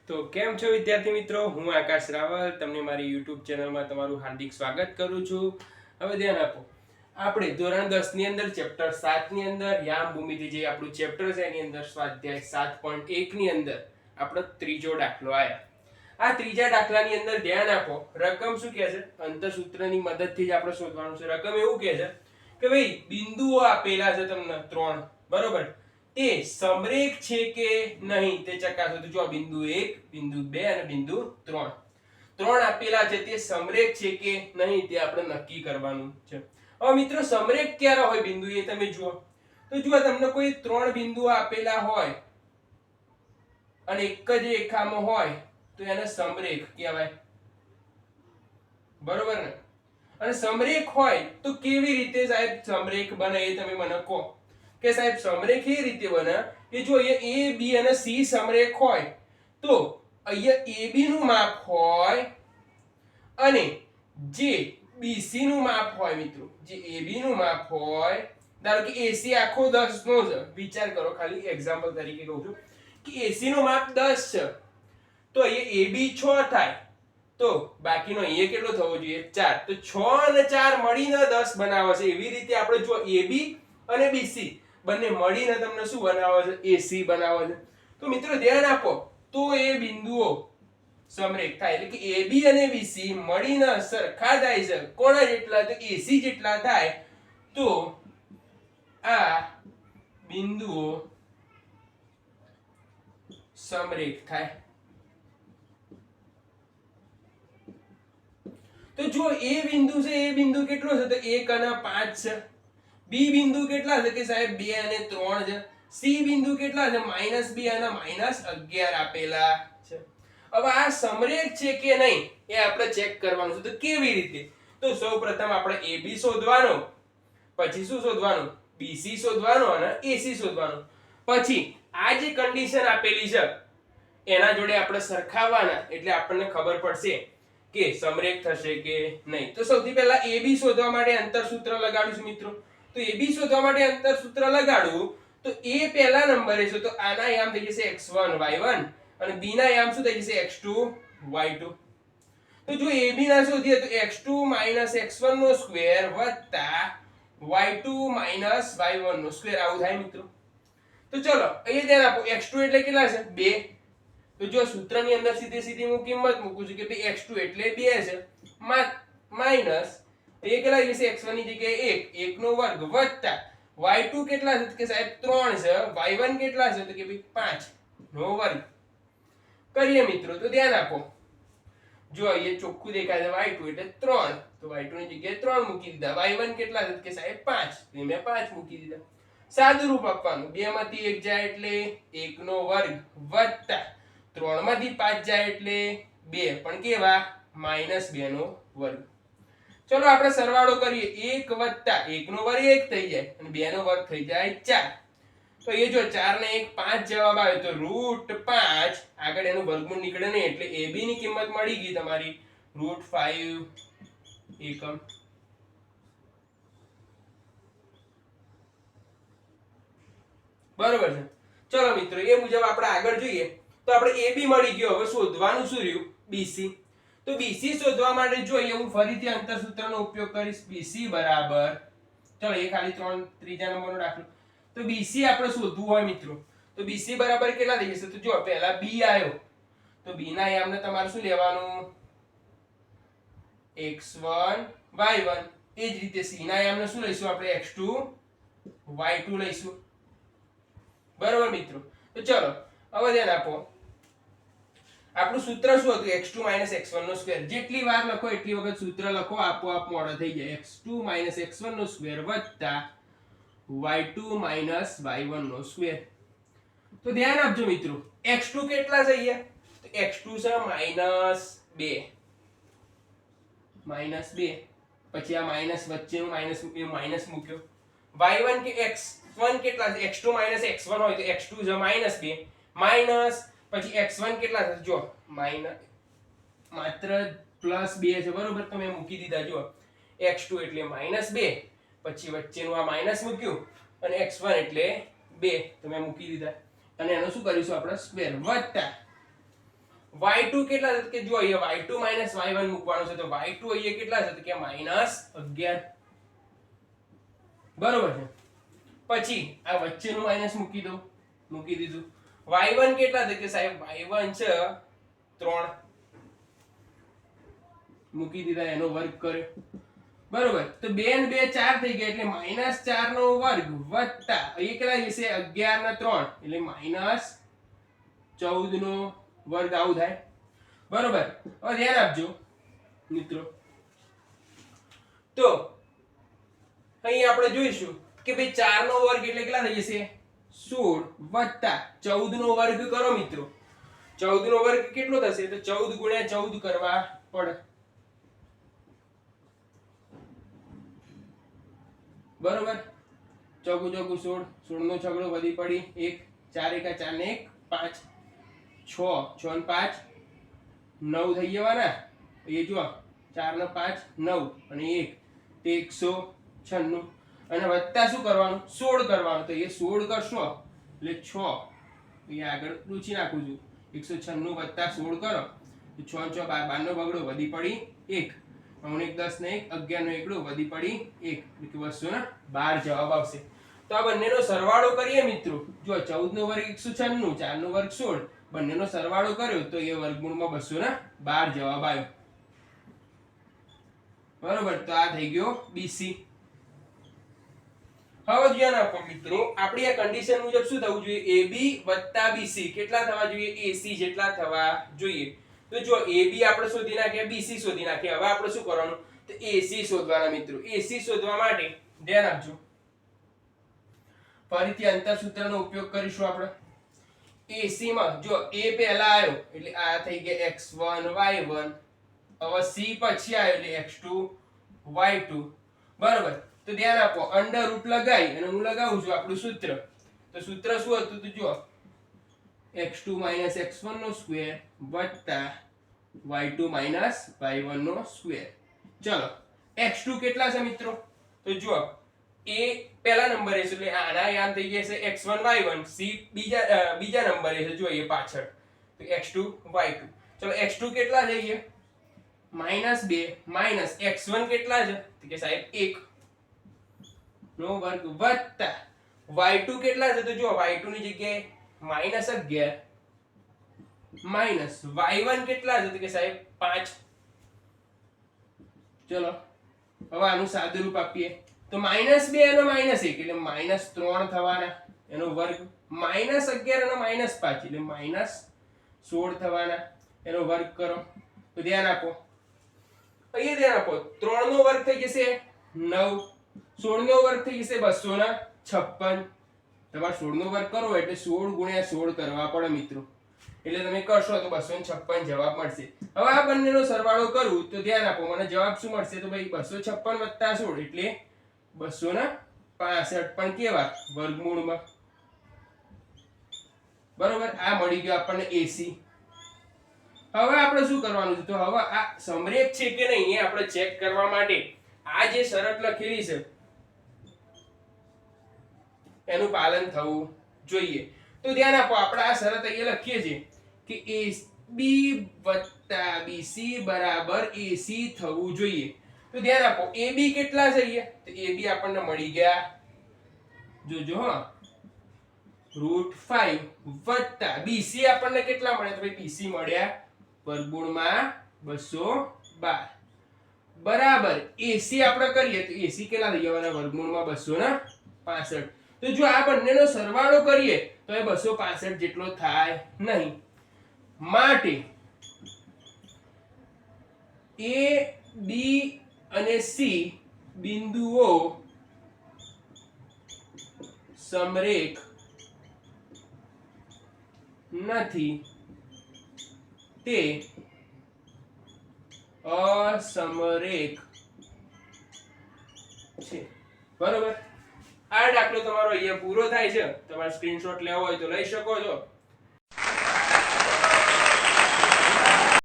તો કેમ છો વિદ્યાર્થી મિત્રો, હું આકાશ રાવલ તમને મારી યુટ્યુબ ચેનલમાં તમારું હાર્દિક સ્વાગત કરું છું. હવે ધ્યાન આપો, આપણે ધોરણ 10 ની અંદર ચેપ્ટર 7 ની અંદર યામભૂમિતિ જે આપણું ચેપ્ટર છે એની અંદર સ્વાધ્યાય 7.1 ની અંદર આપણો ત્રીજો દાખલો આયા. આ ત્રીજા દાખલાની અંદર ધ્યાન આપો, રકમ શું કહે છે, અંતસૂત્રની મદદથી જ આપણે શોધવાનું છે. રકમ એવું કહે છે કે ભાઈ બિંદુઓ આપેલા છે તમને 3, બરોબર, તે સમરેખ છે કે નહીં તે ચકાસો. તો જો બિંદુ 1, બિંદુ 2 અને બિંદુ 3 આપેલા છે, તે સમરેખ છે કે નહીં તે આપણે નક્કી કરવાનું છે. હવે મિત્રો સમરેખ ક્યારે હોય બિંદુ એ તમે જુઓ તો જુઓ, તમને કોઈ 3 બિંદુઓ આપેલા હોય અને એક જ રેખામાં હોય તો એને સમરેખ કહેવાય, બરોબર ને? અને સમરેખ હોય તો કેવી રીતે સાહેબ સમરેખ બને એ તમે મને કહો. કે સાહેબ સમરેખ એ રીતે બને કે જો અહીંયા A, B અને C સમરેખ હોય તો અહીંયા AB નું માપ હોય અને જે BC નું માપ હોય મિત્રો, જે AB નું માપ હોય, ધારો કે AC આખો 10 નો છે, વિચાર કરો, ખાલી એક્ઝામ્પલ તરીકે કહું છું કે AC નું માપ 10 છે તો અહીંયા AB 6 થાય તો બાકીનો અહીંયા કેટલો થવો જોઈએ 4. તો 6 અને 4 મળીને 10 બનાવે છે. એવી રીતે આપણે જો AB અને BC બંને મળીને તમને શું બનાવે છે, AC બનાવે છે. તો મિત્રો ધ્યાન આપો, તો એ બિંદુઓ સમરેખ થાય, એટલે કે AB અને BC મળીને સરખા થાય છે. કોના જેટલા? તો AC જેટલા થાય તો આ બિંદુઓ સમરેખ થાય. તો જો A બિંદુ છે, એ બિંદુ કેટલો છે તો 1 અને 5 છે. B બિંદુ કેટલા છે કે સાહેબ 2 અને 3 છે. C બિંદુ કેટલા છે? -2 અને -11 આપેલા છે. હવે આ સમરેખ છે કે નહીં એ આપણે ચેક કરવાનું છે. તો કેવી રીતે? તો સૌપ્રથમ આપણે AB શોધવાનો, પછી શું શોધવાનું? BC શોધવાનો અને AC શોધવાનો. પછી આ જે કન્ડિશન આપેલી છે એના જોડે આપણે સરખાવવાના, એટલે આપણને ખબર પડશે કે સમરેખ થશે કે નહીં. તો સૌથી પહેલા AB શોધવા માટે અંતરસૂત્ર લગાડીશું મિત્રો. તો AB શોધવા માટે અંતરસૂત્ર લગાડવું તો A પહેલા નંબરે છે, તો આના યામ થઈ જશે x1 y1 અને B ના યામ શું થઈ જશે x2 y2. તો જો AB ના શોધીએ તો x2 x1 નો સ્ક્વેર વત્તા y2 y1 નો સ્ક્વેર આવું થાય મિત્રો. તો ચલો અહીંયા ધ્યાન આપો, x2 એટલે કેટલા છે? 2. તો જો સૂત્રની અંદર સીધી હું કિંમત મૂકું છું કે ભાઈ x2 એટલે 2 છે, માઈનસ એ કેટલા થશે? x1 ની જગ્યાએ 1 નો વર્ગ વત્તા y2 કેટલા છે કે સાહેબ 3 છે, y1 કેટલા છે તો કે ભાઈ 5 નો વર્ગ કરીએ મિત્રો. તો ધ્યાન આપો, જો અહીંયા ચોખ્ખું દેખાય છે y2 એટલે 3, તો y2 ની જગ્યાએ 3 મૂકી દીધા. y1 કેટલા છે કે સાહેબ 5, તો મેં 5 મૂકી દીધા. સાદું રૂપ આપવાનું, 2 માંથી 1 જાય એટલે 1 નો વર્ગ વત્તા 3 માંથી 5 જાય એટલે 2, પણ કેવા? -2 નો વર્ગ. ચલો આપણે સરવાળો કરીએ, 1 વત્તા 1 નો વર્ગ 1 થઈ જાય અને 2 નો વર્ગ થઈ જાય 4. તો એ જો 4 ને 1 5 જવાબ આવે તો √5, આગળ એનું વર્ગમૂળ નીકળે નહીં એટલે AB ની કિંમત મળી ગઈ તમારી √5 એકમ. બરોબર છે. ચલો મિત્રો એ મુજબ આપણે આગળ જોઈએ. તો આપણે AB મળી ગયો, હવે શોધવાનું શું રહ્યું? BC. તો BC શોધવા માટે જોઈએ હું ફરીથી અંતરસૂત્રનો ઉપયોગ કરીશ. BC બરાબર, ચલો એ ખાલી ત્રીજા નંબરનો દાખલો. તો BC આપણે શોધવું હોય મિત્રો, તો BC બરાબર કેટલા થઈ જશે? તો જો પહેલા B આવ્યો તો B ના યામને તમારે શું લેવાનું? x1 y1. એ જ રીતે C ના યામને શું લઈશું આપણે? x2 y2 લઈશું. બરાબર મિત્રો. તો ચલો હવે ધ્યાન આપો, આપણું સૂત્ર શું હતું? x2 x1 નો સ્ક્વેર. જેટલી વાર લખો એટલી વખત સૂત્ર લખો, આપોઆપ મોડો થઈ જાય. x2 x1 નો સ્ક્વેર વત્તા y2 y1 નો સ્ક્વેર. તો ધ્યાન આપજો મિત્રો, x2 કેટલા છે અહીંયા? તો x2 છે -2, પછી આ માઈનસ વચ્ચેનું માઈનસ મૂક્યો. y1 કે x1 કેટલા છે? x2 x1 હોય તો x2 છે -2 માઈનસ પછી x1 કેટલા થશે? જો માત્ર +2 છે, બરોબર, તો મેં મૂકી દીધા. જો x2 એટલે -2, પછી વચ્ચેનું આ માઈનસ મૂક્યું અને x1 એટલે 2 તો મેં મૂકી દીધા અને એનો શું કરીશું આપણે? સ્ક્વેર વત્તા y2 કેટલા છે કે જો અહીંયા y2 y1 મૂકવાનો છે તો y2 અહીંયા કેટલા છે તો કે -11 બરોબર છે. પછી આ વચ્ચેનું માઈનસ મૂકી દીધું. y1 કેટલા છે કે સાહેબ y1 છે 3 મૂકી દીધા એનો વર્ગ કર્યો બરોબર. તો 2 ને 2 4 થઈ ગયા એટલે -4 નો વર્ગ વત્તા અહીંયા કેટલા જશે 11 ના 3 એટલે -14 નો વર્ગ આવું થાય બરોબર. હવે ધ્યાન આપજો મિત્રો. તો અહીં આપણે જોઈશું કે ભાઈ 4 નો વર્ગ એટલે કેટલા થઈ જશે 16 વત્તા 14 નો વર્ગ કરો મિત્રો. 14 નો વર્ગ કેટલો થશે તો 14 ગુણ્યા 14 કરવા પડે બરોબર. ચોગુ 16 16 નો છગડો વધી પડી 1 4 1 4 ને 1 5 6 6 ને 5 9 થઈ જવાના. એ જો 4 ને 5 9 અને 1 તે 196 અને વત્તા શું કરવાનું 16 કરવાનું. તો એ 16 કરશો એટલે 6 એ આગળ રૂચી નાખું છું 196 વત્તા 16 કરો તો 6 6 12 નો બગડો વધી પડી 1 9 1 10 ને 1 11 નો એકડો વધી પડી 1 એટલે 212 જવાબ આવશે. તો આ બંનેનો સરવાળો કરીએ મિત્રો. જો 14 નો વર્ગ 196 4 નો વર્ગ 16 બંનેનો સરવાળો કર્યો તો એ વર્ગમૂળમાં 212 જવાબ આવ્યો બરોબર. તો આ થઈ ગયો BC. હવે ધ્યાન આપો મિત્રો આપણી આ કન્ડિશન મુજબ શું થવું જોઈએ AB + BC કેટલા થવા જોઈએ AC જેટલા થવા જોઈએ. તો જો AB આપણે શોધી નાખ્યા BC શોધી નાખ્યા. હવે આપણે શું કરવાનું તો AC શોધવાના મિત્રો. AC શોધવા માટે ધ્યાન આપજો ફરીથી અંતર સૂત્રનો ઉપયોગ કરીશું આપણે. AC માં જો A પહેલા આવ્યો એટલે આ થઈ ગયા x1 y1. હવે C પછી આવ્યો એટલે x2 y2 બરોબર. તો ધ્યાન આપો અંડર રૂટ લગાઈ અને હું લગાવું છું આપણું સૂત્ર. તો સૂત્ર શું હતું તો જો x2 - x1 નો સ્ક્વેર વત્તા y2 - y1 નો સ્ક્વેર. ચલો x2 કેટલા છે મિત્રો તો જો A પહેલા નંબરે છે એટલે આના યામ થઈ જશે x1 y1. C બીજા નંબરે છે જોઈએ પાછળ તો x2 y2. ચલો x2 કેટલા છે અહીંયા -2 x1 કેટલા છે તો કે સાહેબ 1 નો વર્ગ વત્તા y2 કેટલા છે તો જો y2 ની જગ્યાએ -11 y1 કેટલા છે તો કે સાહેબ 5. ચલો હવે આનું સાદું રૂપ આપીએ તો -2 અને -1 એટલે -3 થવાના એનો વર્ગ -11 અને -5 એટલે -16 થવાના એનો વર્ગ કરો. તો ધ્યાન આપો અહીંયા ધ્યાન આપો 3 નો વર્ગ થઈ જશે 9 16 નો વર્ગ થઈ જશે 256. તમારે 16 નો વર્ગ કરો એટલે 16 ગુણ્યા 16 કરવા પડે મિત્રો. એટલે તમે કરશો તો 256 જવાબ મળશે. હવે આ બંનેનો સરવાળો કરું તો ધ્યાન આપો મને જવાબ શું મળશે તો ભાઈ 256 + 16 એટલે 265 પણ કેવા વર્ગમૂળમાં બરોબર. આ મળી ગયો આપણને AC. હવે આપણે શું કરવાનું છે તો હવે આ સમરેખ છે કે નહીં એ આપણે ચેક કરવા માટે આ જે શરત લખેલી છે એનું પાલન થવું જોઈએ. તો ધ્યાન આપો આપણે આ શરત અહીંયા લખીએ છીએ કે AB + BC = AC થવું જોઈએ. તો ધ્યાન આપો AB કેટલા છે અહીંયા તો AB આપણને મળી ગયા જોજો હા √5 વત્તા BC આપણને કેટલા મળ્યા તો ભાઈ BC મળ્યા વર્ગમૂળમાં 212 બરાબર AC આપણે કરીએ તો AC કેટલા થઈ જવાના વર્ગમૂળમાં 265. તો જો આ બંનેનો સરવાળો કરીએ તો એ 265 જેટલો થાય નહીં. માટે A B અને C બિંદુઓ સમરેખ નથી તે અસમરેખ છે બરોબર. આ દાખલો તમારો અહીંયા પૂરો થાય છે. તમારે સ્ક્રીનશોટ લેવો હોય તો લઈ શકો છો.